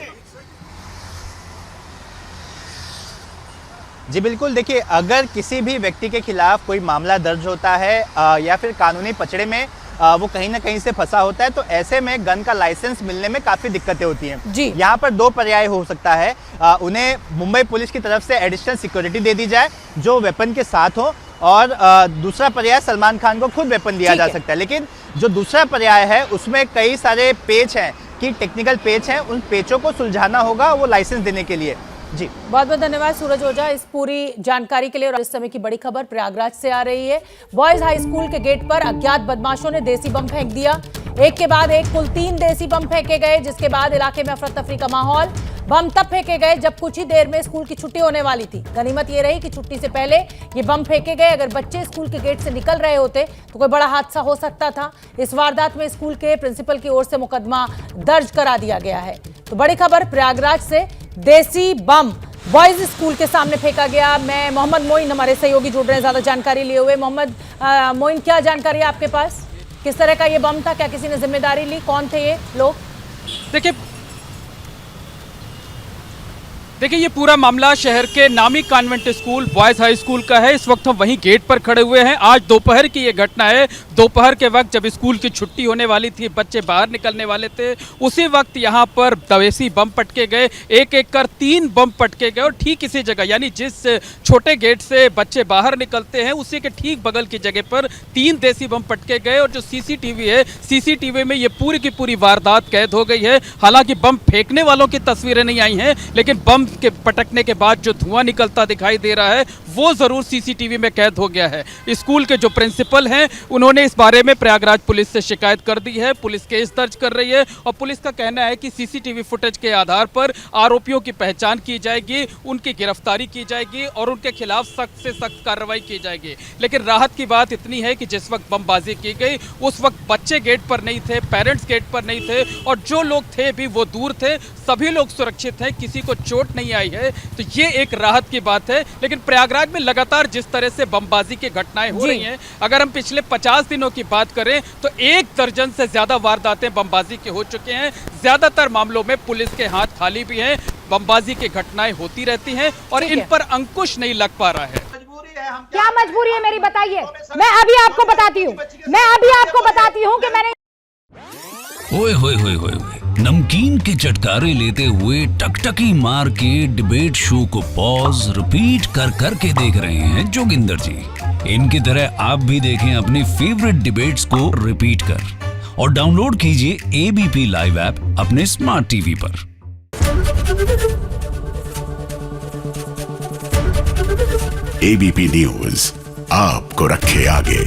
जी बिल्कुल, देखिए अगर किसी भी व्यक्ति के खिलाफ कोई मामला दर्ज होता है या फिर कानूनी पचड़े में वो कहीं ना कहीं से फंसा होता है, तो ऐसे में गन का लाइसेंस मिलने में काफ़ी दिक्कतें होती हैं। जी, यहाँ पर दो पर्याय हो सकता है। उन्हें मुंबई पुलिस की तरफ से एडिशनल सिक्योरिटी दे दी जाए जो वेपन के साथ हो, और दूसरा पर्याय सलमान खान को खुद वेपन दिया जा सकता है। लेकिन जो दूसरा पर्याय है उसमें कई सारे पेच हैं कि टेक्निकल पेच हैं, उन पेचों को सुलझाना होगा वो लाइसेंस देने के लिए। जी बहुत बहुत धन्यवाद सूरज ओझा इस पूरी जानकारी के लिए। और इस समय की बड़ी खबर प्रयागराज से आ रही है। बॉयज हाई स्कूल के गेट पर अज्ञात बदमाशों ने देसी बम फेंक दिया। एक के बाद एक कुल 3 देसी बम फेंके गए, जिसके बाद इलाके में अफरा तफरी का माहौल। बम तब फेंके गए जब कुछ ही देर में स्कूल की छुट्टी होने वाली थी। गनीमत ये रही कि छुट्टी से पहले ये बम फेंके गए। अगर बच्चे स्कूल के गेट से निकल रहे होते तो कोई बड़ा हादसा हो सकता था। इस वारदात में स्कूल के प्रिंसिपल की ओर से मुकदमा दर्ज करा दिया गया है। तो बड़ी खबर प्रयागराज से, देसी बम बॉयज स्कूल के सामने फेंका गया। मैं मोहम्मद मोइन, हमारे सहयोगी जुड़ रहे हैं ज्यादा जानकारी लिए हुए। मोहम्मद मोइन, क्या जानकारी है आपके पास? किस तरह का ये बम था? क्या किसी ने जिम्मेदारी ली? कौन थे ये लोग? देखिए ये पूरा मामला शहर के नामी convent school boys high school का है। इस वक्त हम वहीं गेट पर खड़े हुए हैं। आज दोपहर की ये घटना है। दोपहर के वक्त जब स्कूल की छुट्टी होने वाली थी, बच्चे बाहर निकलने वाले थे, उसी वक्त यहाँ पर देसी बम पटके गए। एक एक कर 3 बम पटके गए और ठीक इसी जगह, यानी जिस छोटे गेट से बच्चे बाहर निकलते हैं उसी के ठीक बगल की जगह पर 3 देसी बम पटके गए। और जो सीसीटीवी है, सीसीटीवी में ये पूरी की पूरी वारदात कैद हो गई है। हालांकि बम फेंकने वालों की तस्वीरें नहीं आई हैं, लेकिन बम के पटकने के बाद जो धुआं निकलता दिखाई दे रहा है वो जरूर सीसीटीवी में कैद हो गया है। स्कूल के जो प्रिंसिपल हैं उन्होंने इस बारे में प्रयागराज पुलिस से शिकायत कर दी है। पुलिस केस दर्ज कर रही है और पुलिस का कहना है कि सीसीटीवी फुटेज के आधार पर आरोपियों की पहचान की जाएगी, उनकी गिरफ्तारी की जाएगी और उनके खिलाफ सख्त से सख्त कार्रवाई की जाएगी। लेकिन राहत की बात इतनी है कि जिस वक्त बमबाजी की गई उस वक्त बच्चे गेट पर नहीं थे, पेरेंट्स गेट पर नहीं थे और जो लोग थे भी वो दूर थे। सभी लोग सुरक्षित हैं, किसी को चोट नहीं आई है, तो ये एक राहत की बात है। लेकिन प्रयागराज प्रयाग में लगातार जिस तरह से बमबाजी की घटनाएं हो जी। रही हैं, अगर हम पिछले 50 दिनों की बात करें तो 1 दर्जन से ज्यादा वारदातें बमबाजी के हो चुके हैं। ज्यादातर मामलों में पुलिस के हाथ खाली भी हैं, बमबाजी की घटनाएं होती रहती हैं और ठीक इन है। पर अंकुश नहीं लग पा रहा है। क्या मजबूरी है मेरी, बताइए। मैं अभी आपको बताती हूँ कि मैंने ओए होए होए होए होए, नमकीन के चटकारे लेते हुए टकटकी मार के डिबेट शो को पॉज रिपीट कर कर के देख रहे हैं जोगिंदर जी। इनकी तरह आप भी देखें अपनी फेवरेट डिबेट्स को रिपीट कर और डाउनलोड कीजिए एबीपी लाइव ऐप अपने स्मार्ट टीवी पर। एबीपी न्यूज आपको रखे आगे।